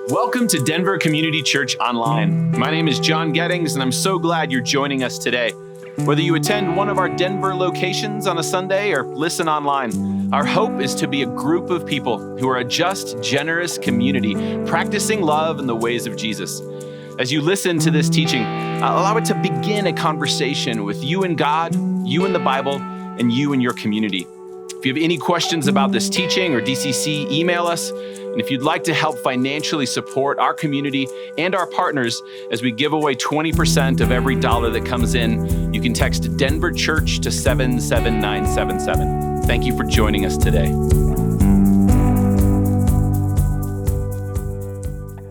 Welcome to Denver Community Church Online. My name is John Gettings, and I'm so glad you're joining us today. Whether you attend one of our Denver locations on a Sunday or listen online, our hope is to be a group of people who are a just, generous community, practicing love in the ways of Jesus. As you listen to this teaching, allow it to begin a conversation with you and God, you and the Bible, and you and your community. If you have any questions about this teaching or DCC, email us. And if you'd like to help financially support our community and our partners as we give away 20% of every dollar that comes in, you can text Denver Church to 77977. Thank you for joining us today.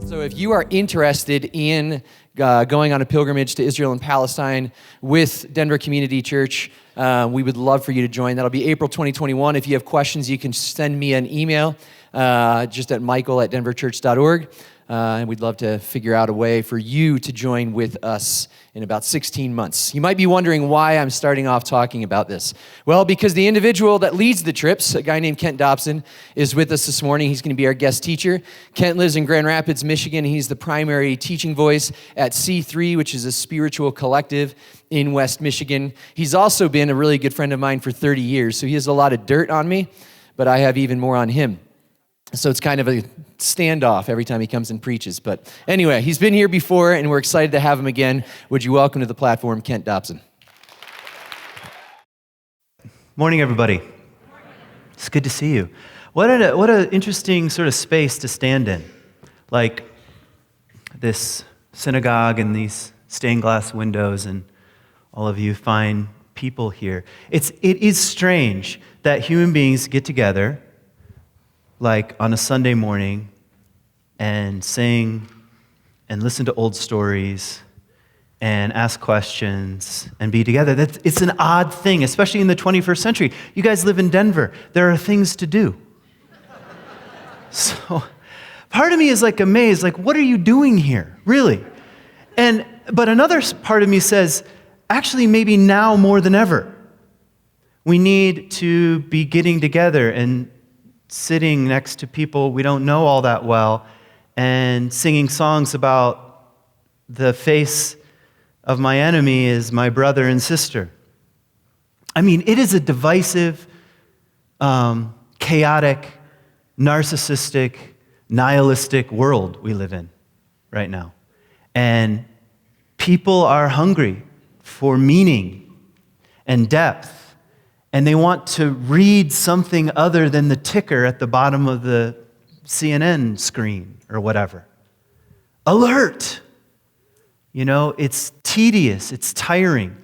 So if you are interested in going on a pilgrimage to Israel and Palestine with Denver Community Church, we would love for you to join. That'll be April 2021. If you have questions, you can send me an email just at michael@denverchurch.org. And we'd love to figure out a way for you to join with us in about 16 months. You might be wondering why I'm starting off talking about this. Well, because the individual that leads the trips, a guy named Kent Dobson, is with us this morning. He's going to be our guest teacher. Kent lives in Grand Rapids, Michigan. He's the primary teaching voice at C3, which is a spiritual collective in West Michigan. He's also been a really good friend of mine for 30 years, so he has a lot of dirt on me, but I have even more on him. So it's kind of a standoff every time he comes and preaches. But anyway, he's been here before, and we're excited to have him again. Would you welcome to the platform, Kent Dobson? Morning, everybody. It's good to see you. What an interesting sort of space to stand in. Like this synagogue and these stained glass windows, and all of you fine people here. It is strange that human beings get together like on a Sunday morning and sing and listen to old stories and ask questions and be together. It's an odd thing, especially in the 21st century. You guys live in Denver. There are things to do. So part of me is like amazed, like, what are you doing here, really? But another part of me says, actually, maybe now more than ever, we need to be getting together and sitting next to people we don't know all that well and singing songs about the face of my enemy is my brother and sister. I mean, it is a divisive, chaotic, narcissistic, nihilistic world we live in right now. And people are hungry for meaning and depth. And they want to read something other than the ticker at the bottom of the CNN screen or whatever. Alert! You know, it's tedious, it's tiring.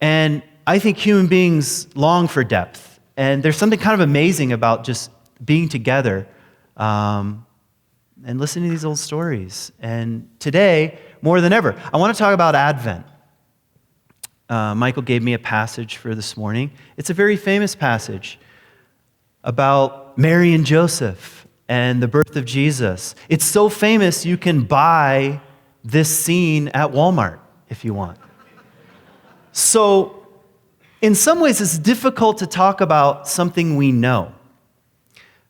And I think human beings long for depth. And there's something kind of amazing about just being together and listening to these old stories. And today, more than ever, I want to talk about Advent. Michael gave me a passage for this morning. It's a very famous passage about Mary and Joseph and the birth of Jesus. It's so famous you can buy this scene at Walmart if you want. So in some ways, it's difficult to talk about something we know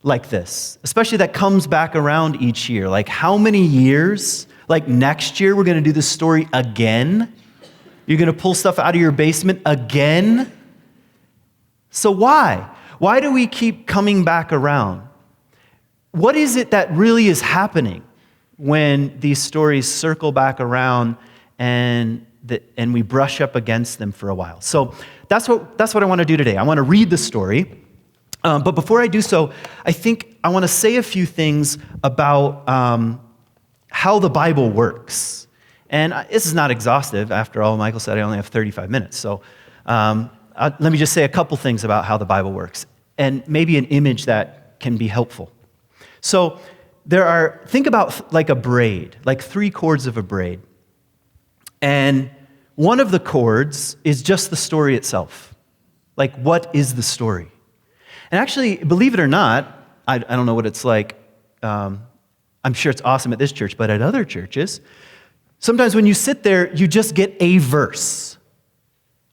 like this, especially that comes back around each year. Like how many years? Like next year, we're going to do this story again? You're going to pull stuff out of your basement again? So why? Why do we keep coming back around? What is it that really is happening when these stories circle back around and we brush up against them for a while? So that's what I want to do today. I want to read the story. But before I do so, I think I want to say a few things about how the Bible works. And this is not exhaustive. After all, Michael said I only have 35 minutes. So let me just say a couple things about how the Bible works, and maybe an image that can be helpful. So think about like a braid, like 3 cords of a braid. And one of the cords is just the story itself. Like, what is the story? And actually, believe it or not, I don't know what it's like. I'm sure it's awesome at this church, but at other churches, sometimes when you sit there, you just get a verse,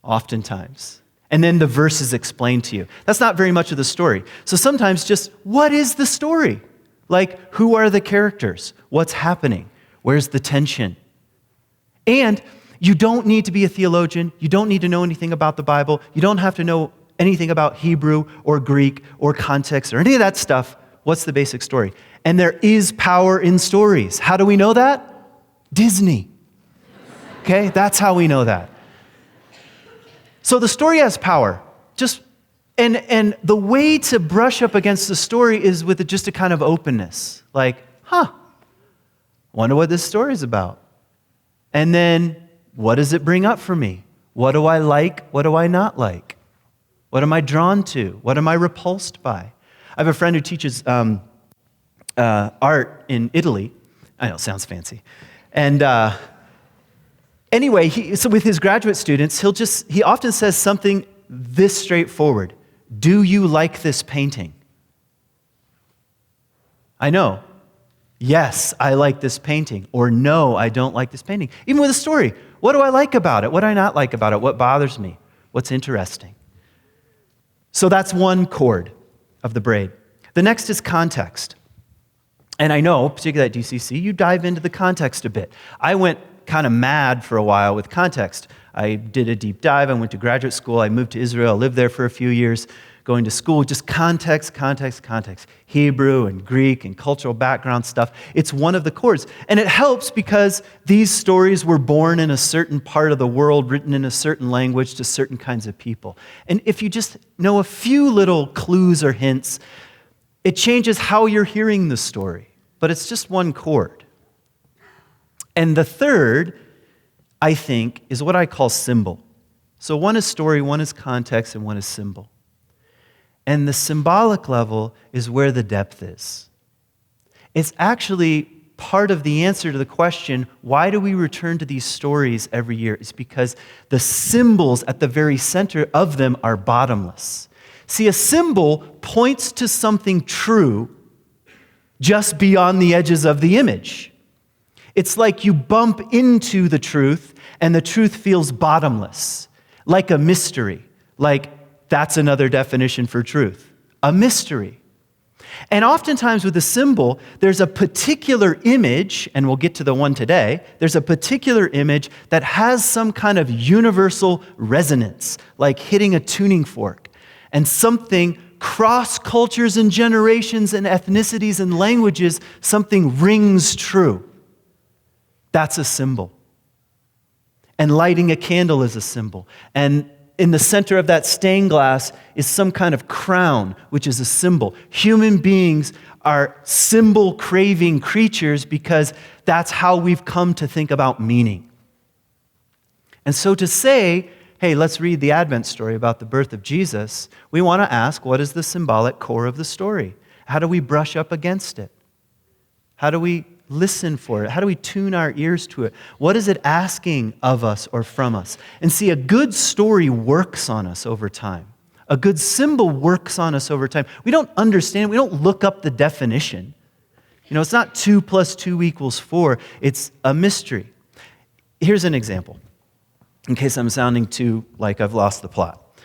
oftentimes. And then the verse is explained to you. That's not very much of the story. So sometimes just, what is the story? Like, who are the characters? What's happening? Where's the tension? And you don't need to be a theologian. You don't need to know anything about the Bible. You don't have to know anything about Hebrew or Greek or context or any of that stuff. What's the basic story? And there is power in stories. How do we know that? Disney. Okay, that's how we know that. So the story has power. And the way to brush up against the story is with just a kind of openness. Like, wonder what this story is about. And then, what does it bring up for me? What do I like? What do I not like? What am I drawn to? What am I repulsed by? I have a friend who teaches art in Italy. I know, it sounds fancy. And anyway, so with his graduate students, he often says something this straightforward. Do you like this painting? I know. Yes, I like this painting. Or no, I don't like this painting. Even with a story. What do I like about it? What do I not like about it? What bothers me? What's interesting? So that's one chord of the braid. The next is context. And I know, particularly at DCC, you dive into the context a bit. I went kind of mad for a while with context. I did a deep dive. I went to graduate school. I moved to Israel. I lived there for a few years, going to school. Just context. Hebrew and Greek and cultural background stuff. It's one of the chords. And it helps because these stories were born in a certain part of the world, written in a certain language to certain kinds of people. And if you just know a few little clues or hints, it changes how you're hearing the story. But it's just one chord. And the third, I think, is what I call symbol. So one is story, one is context, and one is symbol. And the symbolic level is where the depth is. It's actually part of the answer to the question, why do we return to these stories every year? It's because the symbols at the very center of them are bottomless. See, a symbol points to something true just beyond the edges of the image. It's like you bump into the truth, and the truth feels bottomless, like a mystery. Like, that's another definition for truth, a mystery. And oftentimes with a symbol, there's a particular image, and we'll get to the one today, there's a particular image that has some kind of universal resonance, like hitting a tuning fork, and something cross cultures and generations and ethnicities and languages, something rings true. That's a symbol. And lighting a candle is a symbol. And in the center of that stained glass is some kind of crown, which is a symbol. Human beings are symbol-craving creatures because that's how we've come to think about meaning. And so to say, hey, let's read the Advent story about the birth of Jesus, we want to ask, what is the symbolic core of the story? How do we brush up against it? How do we listen for it? How do we tune our ears to it? What is it asking of us or from us? And see, a good story works on us over time. A good symbol works on us over time. We don't understand, we don't look up the definition. You know, it's not 2 + 2 = 4. It's a mystery. Here's an example, in case I'm sounding too like I've lost the plot.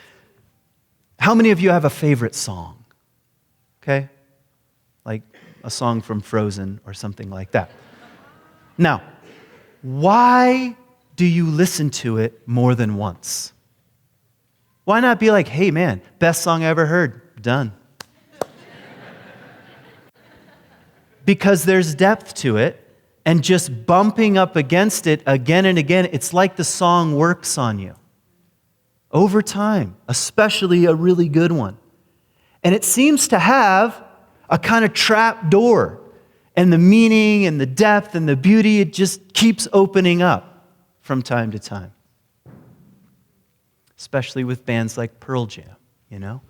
How many of you have a favorite song? Okay? Like a song from Frozen or something like that. Now, why do you listen to it more than once? Why not be like, hey man, best song I ever heard, done. Because there's depth to it, and just bumping up against it again and again, it's like the song works on you. Over time, especially a really good one. And it seems to have a kind of trap door, and the meaning and the depth and the beauty, it just keeps opening up from time to time. Especially with bands like Pearl Jam, you know?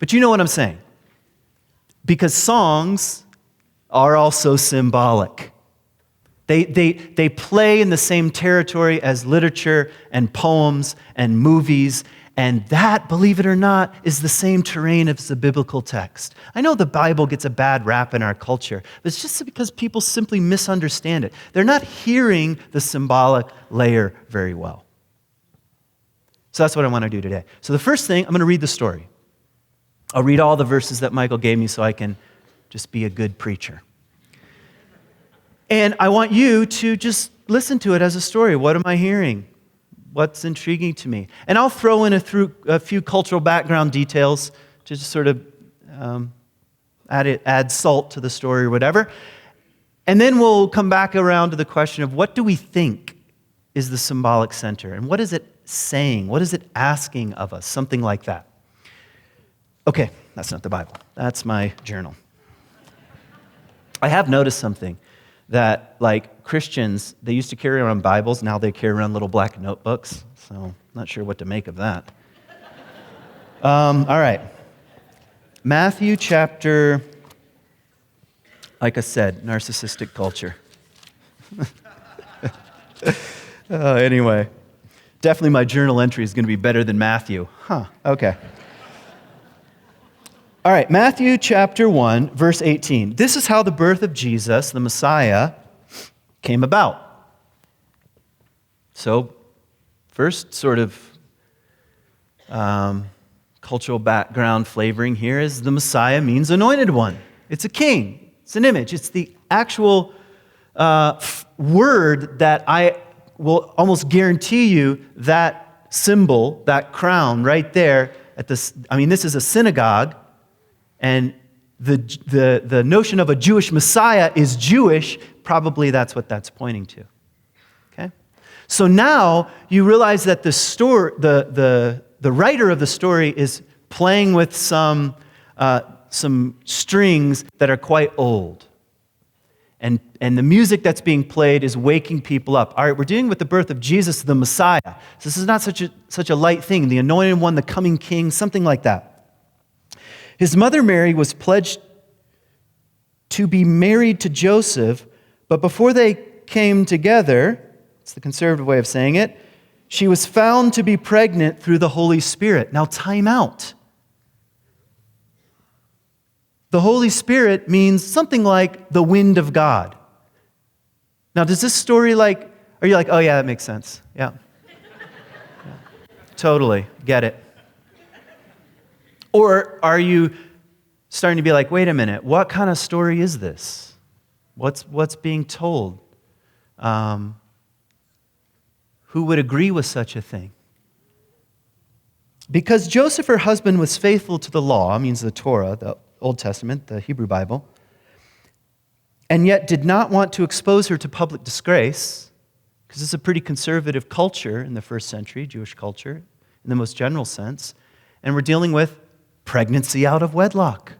But you know what I'm saying. Because songs are also symbolic. They play in the same territory as literature and poems and movies. And that, believe it or not, is the same terrain as the biblical text. I know the Bible gets a bad rap in our culture, but it's just because people simply misunderstand it. They're not hearing the symbolic layer very well. So that's what I want to do today. So the first thing, I'm going to read the story. I'll read all the verses that Michael gave me so I can Just be a good preacher. And I want you to just listen to it as a story. What am I hearing? What's intriguing to me? And I'll throw in a few cultural background details to just sort of add salt to the story or whatever. And then we'll come back around to the question of what do we think is the symbolic center? And what is it saying? What is it asking of us? Something like that. Okay, that's not the Bible. That's my journal. I have noticed something that, like, Christians, they used to carry around Bibles. Now they carry around little black notebooks. So I'm not sure what to make of that. All right. Matthew chapter, like I said, narcissistic culture. Anyway, definitely my journal entry is going to be better than Matthew. Okay. All right, Matthew chapter 1, verse 18. This is how the birth of Jesus, the Messiah, came about. So, first sort of cultural background flavoring here is the Messiah means anointed one. It's a king. It's an image. It's the actual word that I will almost guarantee you that symbol, that crown right there at this. I mean, this is a synagogue, and the notion of a Jewish Messiah is Jewish. Probably that's what that's pointing to. Okay, so now you realize that the story, the writer of the story is playing with some strings that are quite old. And the music that's being played is waking people up. All right, we're dealing with the birth of Jesus, the Messiah. So this is not such a light thing. The anointed one, the coming king, something like that. His mother Mary was pledged to be married to Joseph, but before they came together, it's the conservative way of saying it, she was found to be pregnant through the Holy Spirit. Now, time out. The Holy Spirit means something like the wind of God. Now, does this story are you like, oh yeah, that makes sense. Yeah. Totally, get it. Or are you starting to be like, wait a minute, what kind of story is this? What's being told? Who would agree with such a thing? Because Joseph, her husband, was faithful to the law, means the Torah, the Old Testament, the Hebrew Bible, and yet did not want to expose her to public disgrace, because it's a pretty conservative culture in the first century, Jewish culture, in the most general sense, and we're dealing with pregnancy out of wedlock.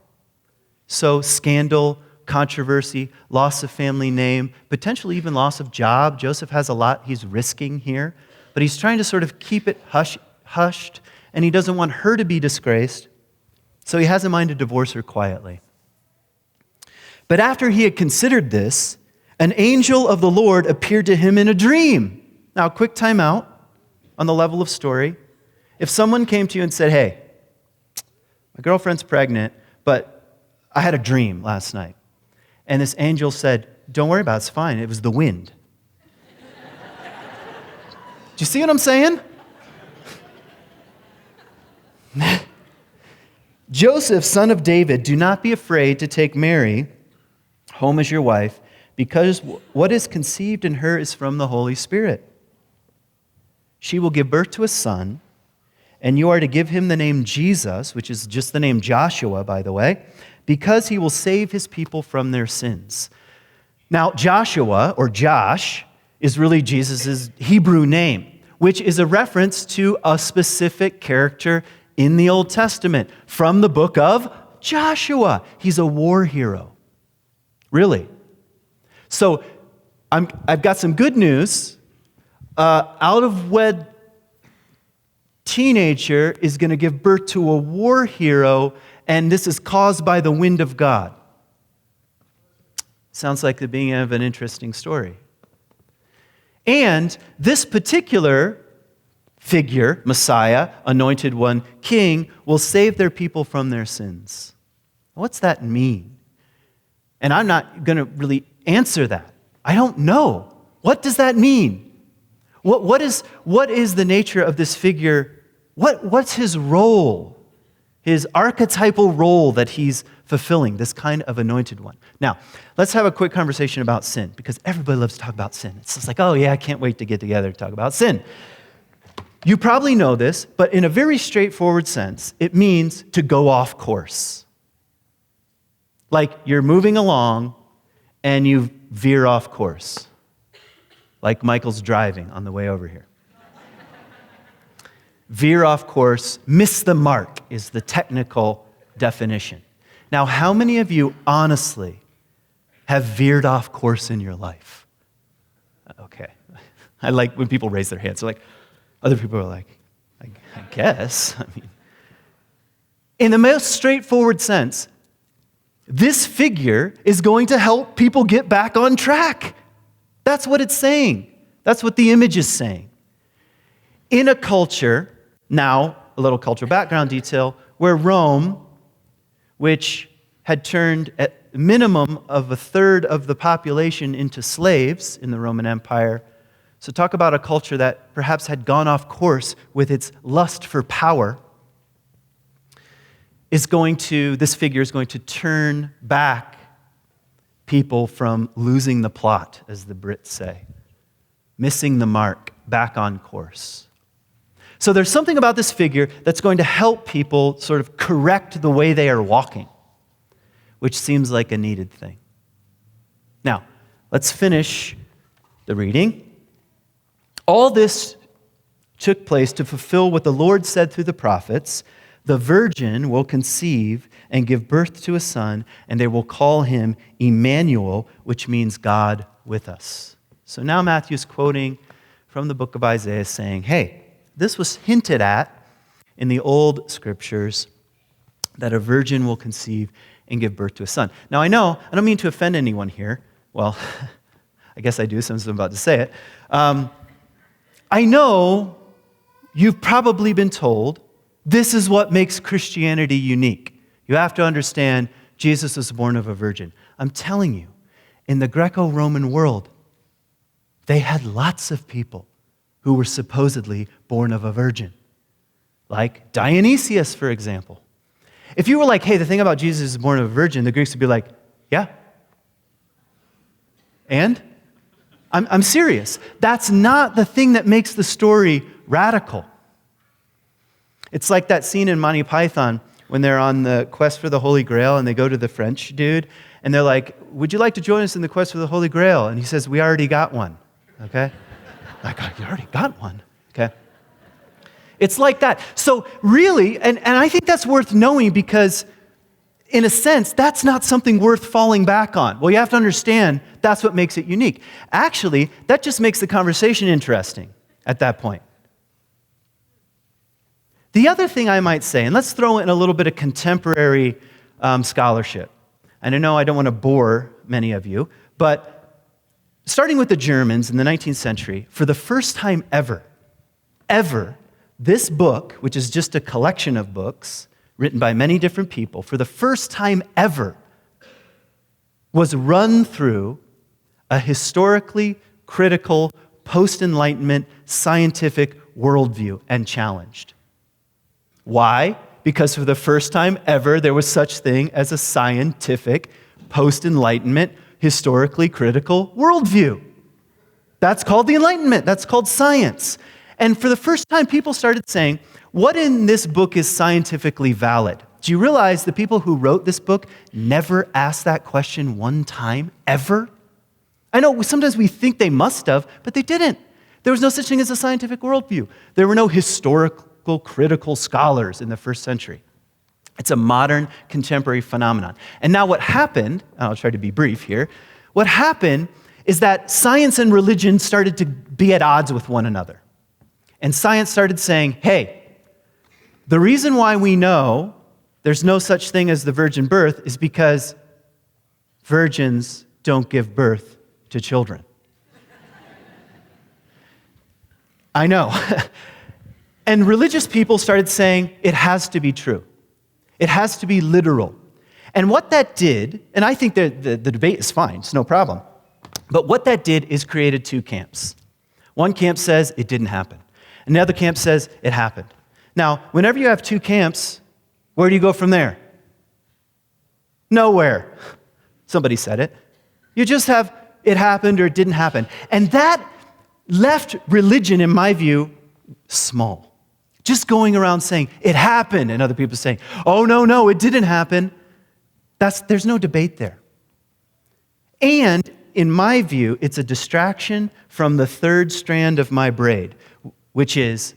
So scandal, controversy, loss of family name, potentially even loss of job. Joseph has a lot he's risking here, but he's trying to sort of keep it hushed, and he doesn't want her to be disgraced. So he has in mind to divorce her quietly. But after he had considered this, an angel of the Lord appeared to him in a dream. Now, quick time out on the level of story. If someone came to you and said, hey, my girlfriend's pregnant, but I had a dream last night. And this angel said, don't worry about it, it's fine. It was the wind. Do you see what I'm saying? Joseph, son of David, do not be afraid to take Mary home as your wife, because what is conceived in her is from the Holy Spirit. She will give birth to a son, and you are to give him the name Jesus, which is just the name Joshua, by the way, because he will save his people from their sins. Now, Joshua, or Josh, is really Jesus' Hebrew name, which is a reference to a specific character in the Old Testament from the book of Joshua. He's a war hero. Really. So I've got some good news. Out of wed teenager is going to give birth to a war hero, and this is caused by the wind of God. Sounds like the beginning of an interesting story. And this particular figure, Messiah, anointed one, king, will save their people from their sins. What's that mean? And I'm not going to really answer that. I don't know. What does that mean? What is the nature of this figure? What's his role his archetypal role that he's fulfilling, this kind of anointed one. Now, let's have a quick conversation about sin, because everybody loves to talk about sin. It's just like, oh yeah, I can't wait to get together to talk about sin. You probably know this, but in a very straightforward sense, it means to go off course. Like you're moving along and you veer off course. Like Michael's driving on the way over here. Veer off course, miss the mark is the technical definition. Now, how many of you honestly have veered off course in your life? Okay. I like when people raise their hands. They're like, other people are like, I guess. I mean, in the most straightforward sense, this figure is going to help people get back on track. That's what it's saying. That's what the image is saying. In a culture, now a little cultural background detail, where Rome, which had turned at minimum of a third of the population into slaves in the Roman Empire. So talk about a culture that perhaps had gone off course with its lust for power. This figure is going to turn back people from losing the plot, as the Brits say, missing the mark, back on course. So there's something about this figure that's going to help people sort of correct the way they are walking, which seems like a needed thing. Now, let's finish the reading. All this took place to fulfill what the Lord said through the prophets. The virgin will conceive and give birth to a son, and they will call him Emmanuel, which means God with us. So now Matthew's quoting from the book of Isaiah saying, hey, this was hinted at in the old scriptures that a virgin will conceive and give birth to a son. Now I know, I don't mean to offend anyone here. Well, I guess I do since I'm about to say it. I know you've probably been told this is what makes Christianity unique. You have to understand Jesus was born of a virgin. I'm telling you, in the Greco-Roman world, they had lots of people who were supposedly born of a virgin. Like Dionysius, for example. If you were like, hey, the thing about Jesus is born of a virgin, the Greeks would be like, yeah. And? I'm serious. That's not the thing that makes the story radical. It's like that scene in Monty Python when they're on the quest for the Holy Grail and they go to the French dude and they're like, would you like to join us in the quest for the Holy Grail? And he says, we already got one, okay? Like, you already got one, okay? It's like that. So really, and I think that's worth knowing because in a sense, that's not something worth falling back on. Well, you have to understand that's what makes it unique. Actually, that just makes the conversation interesting at that point. The other thing I might say, and let's throw in a little bit of contemporary scholarship. And I know I don't want to bore many of you, but starting with the Germans in the 19th century, for the first time ever, this book, which is just a collection of books written by many different people, for the first time ever, was run through a historically critical, post-Enlightenment, scientific worldview and challenged. Why? Because for the first time ever, there was such thing as a scientific, post-Enlightenment, historically critical worldview. That's called the Enlightenment. That's called science. And for the first time, people started saying, what in this book is scientifically valid? Do you realize the people who wrote this book never asked that question one time, ever? I know sometimes we think they must have, but they didn't. There was no such thing as a scientific worldview. There were no historical, critical scholars in the first century. It's a modern, contemporary phenomenon. And now what happened, and I'll try to be brief here, what happened is that science and religion started to be at odds with one another. And science started saying, hey, the reason why we know there's no such thing as the virgin birth is because virgins don't give birth to children. I know. And religious people started saying it has to be true. It has to be literal. And what that did, and I think the debate is fine, it's no problem. But what that did is created two camps. One camp says it didn't happen. Another camp says it happened. Now, whenever you have two camps, Where do you go from there? Nowhere. Somebody said it. You just have it happened or it didn't happen. And that left religion, in my view, small. Just going around saying, it happened, and other people saying, oh, no, it didn't happen. There's no debate there. And in my view, it's a distraction from the third strand of my braid, which is,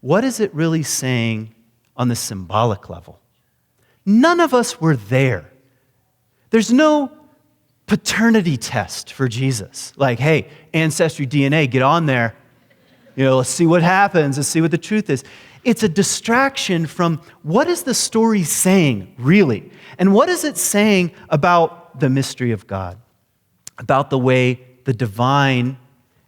what is it really saying on the symbolic level? None of us were there. There's no paternity test for Jesus. Like, hey, ancestry DNA, get on there. Let's see what happens. Let's see what the truth is. It's a distraction from what is the story saying, really? And what is it saying about the mystery of God? About the way the divine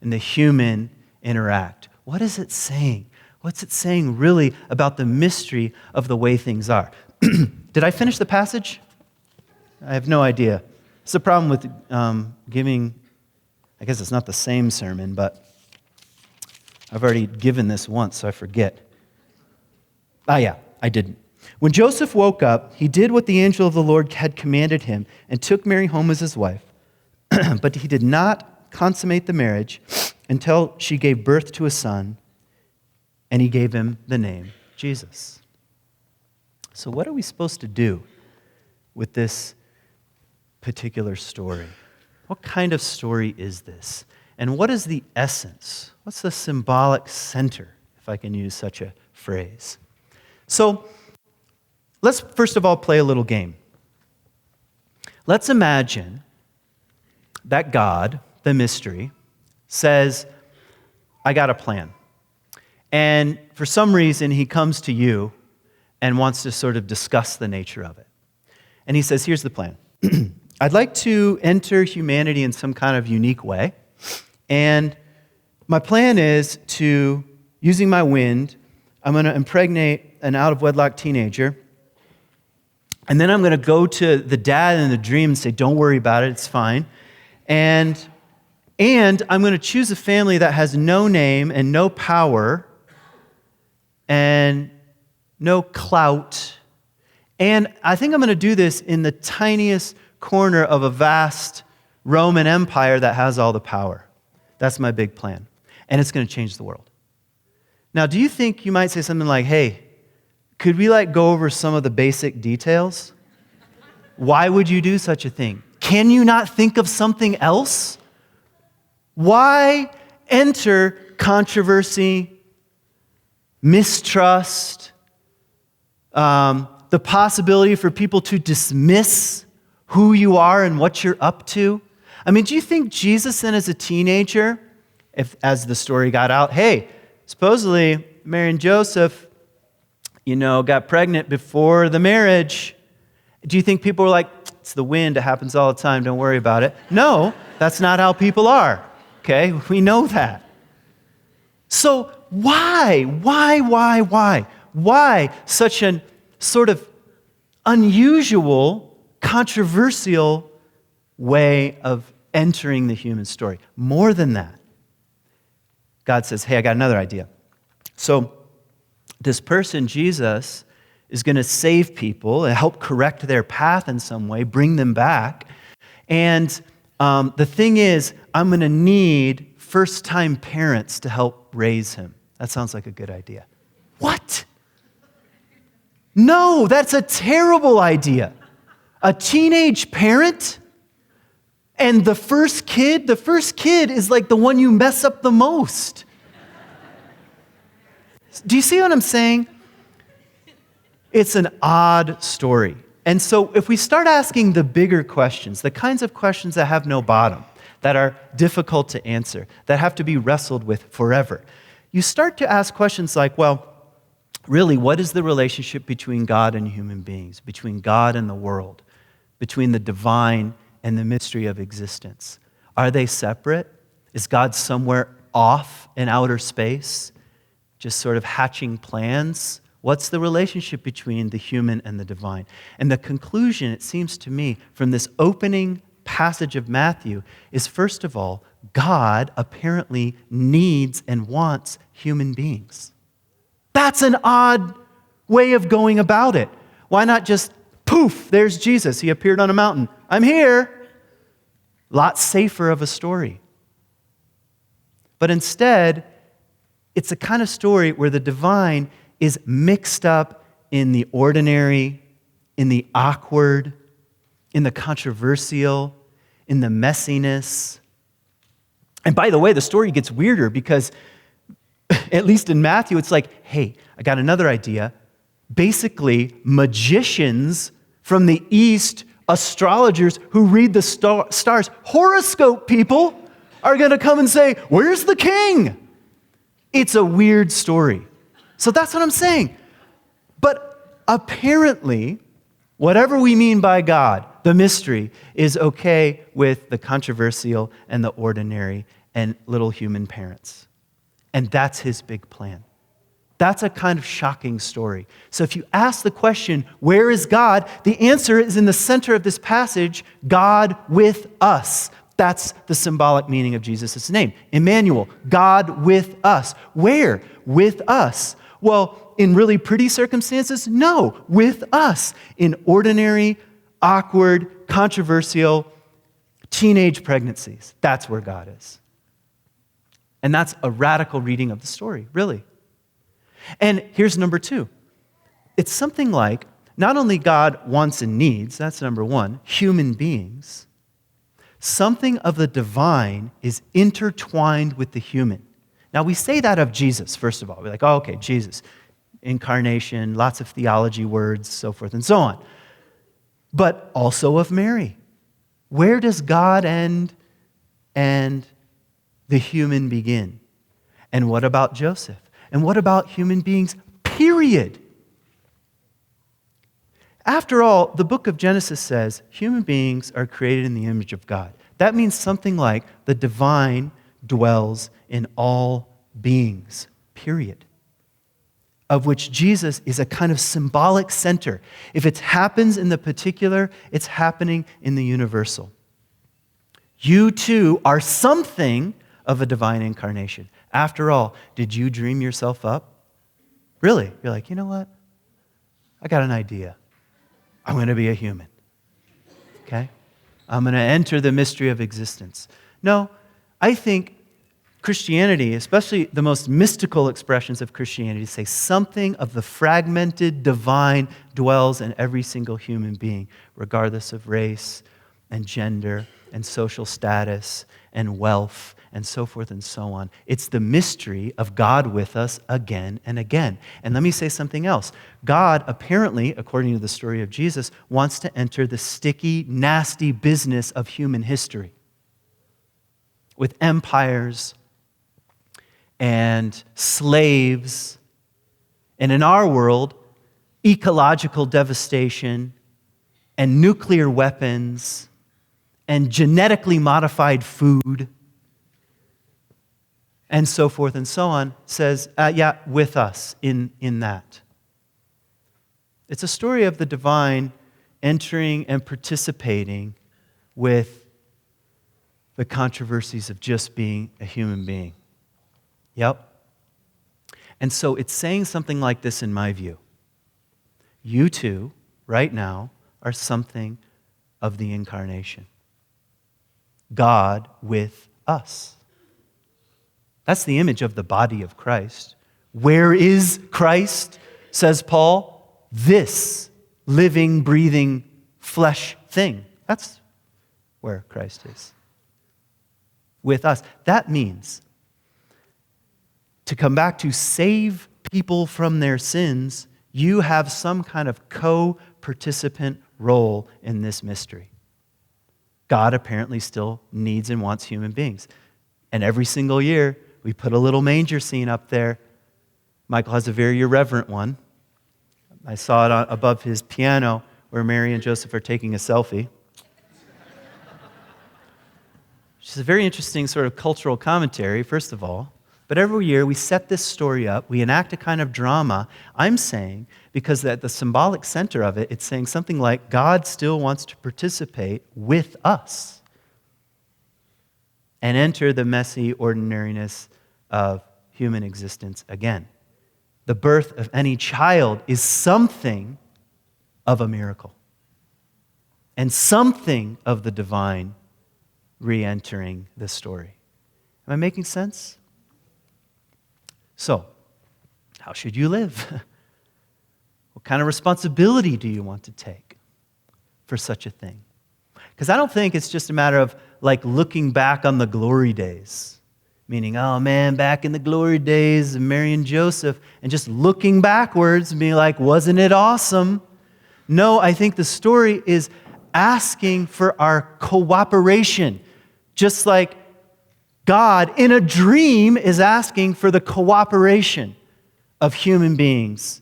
and the human interact. What is it saying? What's it saying really about the mystery of the way things are? Did I finish the passage? I have no idea. It's the problem with giving, I guess it's not the same sermon, but I've already given this once, so I forget. Yeah, I didn't. When Joseph woke up, he did what the angel of the Lord had commanded him and took Mary home as his wife. But he did not consummate the marriage until she gave birth to a son, and he gave him the name Jesus. So what are we supposed to do with this particular story? What kind of story is this? And what is the essence? What's the symbolic center, if I can use such a phrase? So let's first of all play a little game. Let's imagine that God, the mystery, says, I got a plan. And for some reason, he comes to you and wants to sort of discuss the nature of it. And he says, here's the plan. I'd like to enter humanity in some kind of unique way. And my plan is to, using my wind, I'm going to impregnate an out-of-wedlock teenager. And then I'm going to go to the dad in the dream and say, don't worry about it, it's fine. And I'm going to choose a family that has no name and no power and no clout. And I think I'm going to do this in the tiniest corner of a vast Roman Empire that has all the power. That's my big plan. And it's going to change the world. Now, do you think you might say something like, hey, could we go over some of the basic details? Why would you do such a thing? Can you not think of something else? Why enter controversy, mistrust, the possibility for people to dismiss who you are and what you're up to? I mean, do you think Jesus then as a teenager, as the story got out, hey, supposedly Mary and Joseph, got pregnant before the marriage. Do you think people were like, it's the wind, it happens all the time, don't worry about it? No, that's not how people are, okay? We know that. So why? Why such an sort of unusual, controversial way of entering the human story? More than that, God says, hey, I got another idea. So this person, Jesus, is going to save people and help correct their path in some way, bring them back. And the thing is, I'm going to need first-time parents to help raise him. That sounds like a good idea. What? No, that's a terrible idea. A teenage parent and the first kid is like the one you mess up the most. Do you see what I'm saying? It's an odd story. And so if we start asking the bigger questions, the kinds of questions that have no bottom, that are difficult to answer, that have to be wrestled with forever, you start to ask questions like, well, really, what is the relationship between God and human beings, between God and the world, between the divine and the mystery of existence? Are they separate? Is God somewhere off in outer space, just sort of hatching plans? What's the relationship between the human and the divine? And the conclusion, it seems to me, from this opening passage of Matthew is, first of all, God apparently needs and wants human beings. That's an odd way of going about it. Why not just, poof, there's Jesus. He appeared on a mountain. I'm here. Lot safer of a story. But instead, it's a kind of story where the divine is mixed up in the ordinary, in the awkward, in the controversial, in the messiness. And by the way, the story gets weirder because, at least in Matthew, it's like, hey, I got another idea. Basically, magicians from the East, astrologers who read the stars, horoscope people, are going to come and say, where's the king? It's a weird story. So that's what I'm saying. But apparently, whatever we mean by God, the mystery, is okay with the controversial and the ordinary and little human parents. And that's his big plan. That's a kind of shocking story. So if you ask the question, where is God? The answer is in the center of this passage, God with us. That's the symbolic meaning of Jesus' name. Emmanuel, God with us. Where? With us. Well, in really pretty circumstances? No, with us. In ordinary, awkward, controversial, teenage pregnancies. That's where God is. And that's a radical reading of the story, really. And here's number two. It's something like, not only God wants and needs, that's number one, human beings, something of the divine is intertwined with the human. Now, we say that of Jesus, first of all. We're like, oh, okay, Jesus, incarnation, lots of theology words, so forth and so on. But also of Mary. Where does God end and the human begin? And what about Joseph? And what about human beings, period? After all, the book of Genesis says human beings are created in the image of God. That means something like the divine dwells in all beings, period. Of which Jesus is a kind of symbolic center. If it happens in the particular, it's happening in the universal. You too are something of a divine incarnation. After all, did you dream yourself up? Really? You're like, you know what? I got an idea. I'm going to be a human. Okay? I'm going to enter the mystery of existence. No, I think Christianity, especially the most mystical expressions of Christianity, say something of the fragmented divine dwells in every single human being, regardless of race and gender and social status and wealth and so forth and so on. It's the mystery of God with us again and again. And let me say something else. God, apparently, according to the story of Jesus, wants to enter the sticky, nasty business of human history with empires and slaves, and in our world, ecological devastation and nuclear weapons and genetically modified food and so forth and so on, says, with us in that. It's a story of the divine entering and participating with the controversies of just being a human being. Yep. And so it's saying something like this in my view. You too, right now, are something of the incarnation. God with us. That's the image of the body of Christ. Where is Christ, says Paul? This living, breathing, flesh thing. That's where Christ is. With us. That means to come back to save people from their sins, you have some kind of co-participant role in this mystery. God apparently still needs and wants human beings. And every single year, we put a little manger scene up there. Michael has a very irreverent one. I saw it above his piano where Mary and Joseph are taking a selfie. Which is a very interesting sort of cultural commentary, first of all. But every year we set this story up, we enact a kind of drama, I'm saying, because at the symbolic center of it, it's saying something like God still wants to participate with us and enter the messy ordinariness of human existence again. The birth of any child is something of a miracle. And something of the divine re-entering the story. Am I making sense? So, how should you live? What kind of responsibility do you want to take for such a thing? Because I don't think it's just a matter of like looking back on the glory days, meaning, oh man, back in the glory days of Mary and Joseph, and just looking backwards and being like, wasn't it awesome? No, I think the story is asking for our cooperation, just like God in a dream is asking for the cooperation of human beings,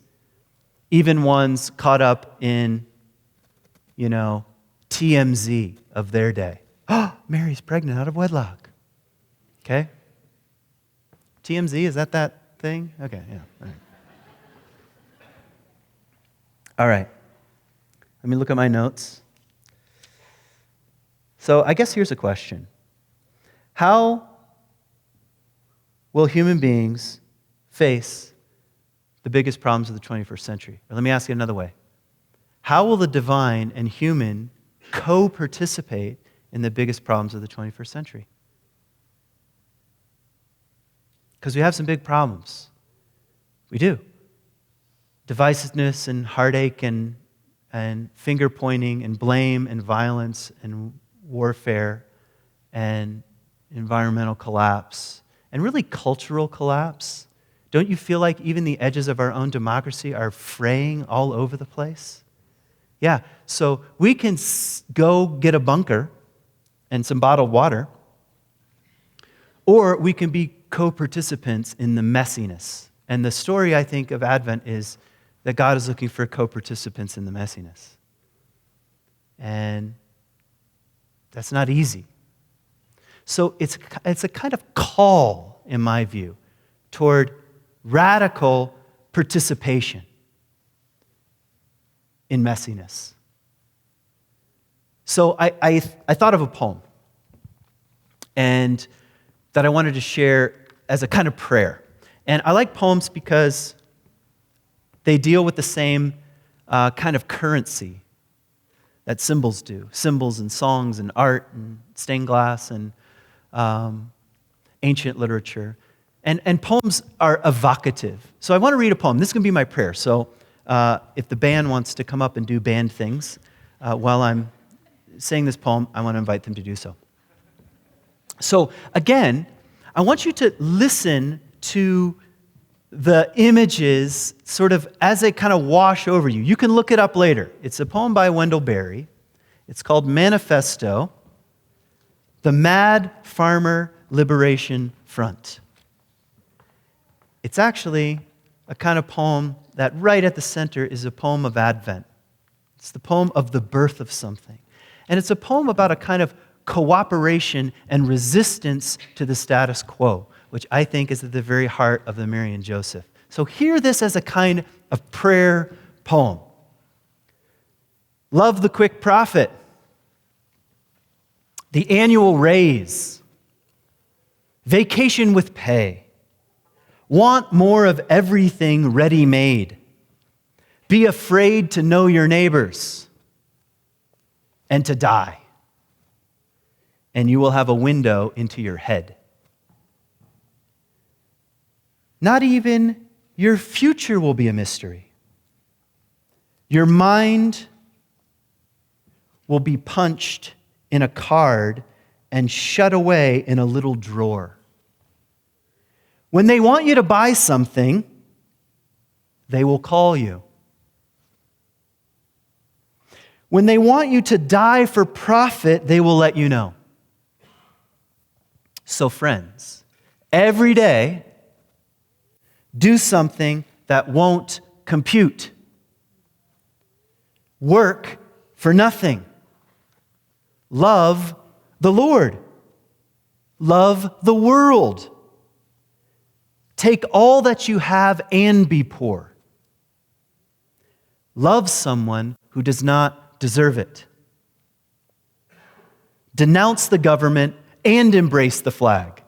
even ones caught up in, TMZ of their day. Oh, Mary's pregnant out of wedlock. Okay? TMZ, is that thing? Okay, yeah. All right. All right. Let me look at my notes. So I guess here's a question. How will human beings face the biggest problems of the 21st century? Or let me ask it another way. How will the divine and human co-participate in the biggest problems of the 21st century? Because we have some big problems. We do. Divisiveness and heartache and finger pointing and blame and violence and warfare and environmental collapse and really cultural collapse. Don't you feel like even the edges of our own democracy are fraying all over the place? Yeah, so we can go get a bunker and some bottled water, or we can be co-participants in the messiness. And the story, I think, of Advent is that God is looking for co-participants in the messiness. And that's not easy. So it's a kind of call, in my view, toward radical participation in messiness. So I thought of a poem and that I wanted to share as a kind of prayer. And I like poems because they deal with the same kind of currency that symbols do. Symbols and songs and art and stained glass and ancient literature. And poems are evocative. So I want to read a poem. This is going to be my prayer. So if the band wants to come up and do band things while I'm saying this poem, I want to invite them to do so. So again, I want you to listen to the images sort of as they kind of wash over you. You can look it up later. It's a poem by Wendell Berry. It's called Manifesto, The Mad Farmer Liberation Front. It's actually a kind of poem that right at the center is a poem of Advent. It's the poem of the birth of something. And it's a poem about a kind of cooperation and resistance to the status quo, which I think is at the very heart of the Mary and Joseph. So hear this as a kind of prayer poem. Love the quick profit, the annual raise, vacation with pay, want more of everything ready-made, be afraid to know your neighbors, and to die. And you will have a window into your head. Not even your future will be a mystery. Your mind will be punched in a card and shut away in a little drawer. When they want you to buy something, they will call you. When they want you to die for profit, they will let you know. So friends, every day, do something that won't compute. Work for nothing. Love the Lord. Love the world. Take all that you have and be poor. Love someone who does not deserve it. Denounce the government and embrace the flag.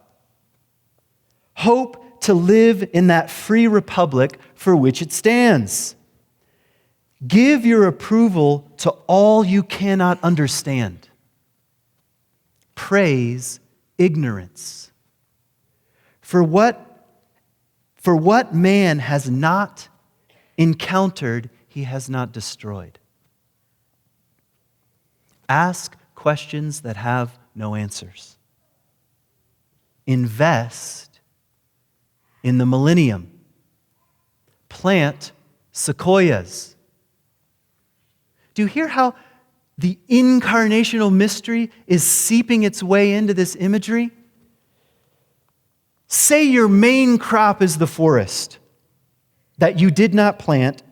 Hope to live in that free republic for which it stands. Give your approval to all you cannot understand. Praise ignorance. For what man has not encountered, he has not destroyed. Ask questions that have no answers. Invest in the millennium. Plant sequoias. Do you hear how the incarnational mystery is seeping its way into this imagery? Say your main crop is the forest that you did not plant,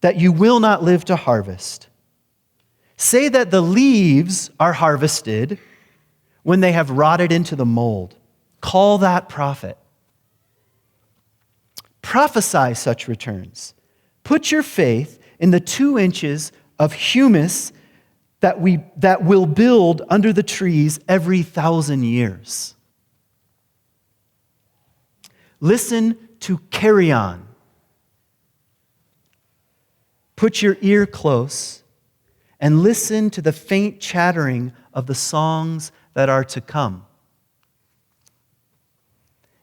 that you will not live to harvest. Say that the leaves are harvested when they have rotted into the mold. Call that prophet. Prophesy such returns. Put your faith in the 2 inches of humus that will build under the trees every 1,000 years. Listen to carry on. Put your ear close and listen to the faint chattering of the songs that are to come.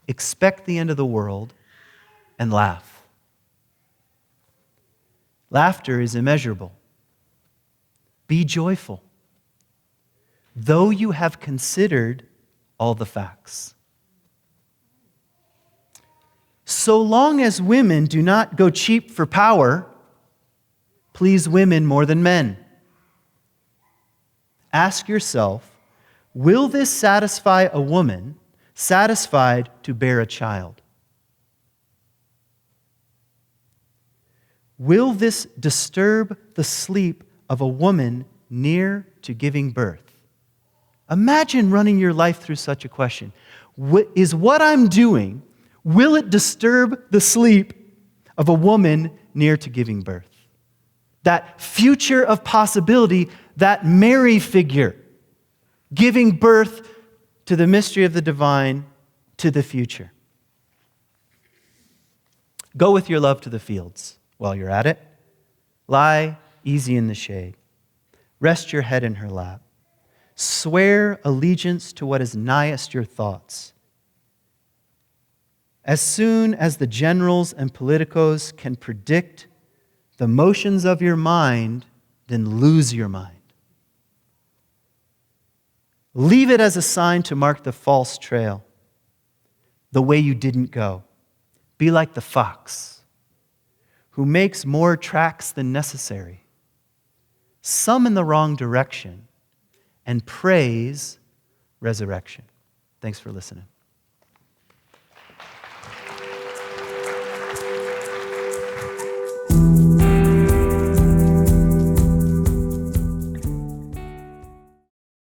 Expect the end of the world and laugh. Laughter is immeasurable. Be joyful, though you have considered all the facts. So long as women do not go cheap for power, please women more than men. Ask yourself, will this satisfy a woman satisfied to bear a child? Will this disturb the sleep of a woman near to giving birth? Imagine running your life through such a question. Is what I'm doing, will it disturb the sleep of a woman near to giving birth? That future of possibility, that Mary figure, giving birth to the mystery of the divine, to the future. Go with your love to the fields while you're at it. Lie easy in the shade. Rest your head in her lap. Swear allegiance to what is nighest your thoughts. As soon as the generals and politicos can predict the motions of your mind, then lose your mind. Leave it as a sign to mark the false trail, the way you didn't go. Be like the fox, who makes more tracks than necessary, some in the wrong direction, and praise resurrection. Thanks for listening.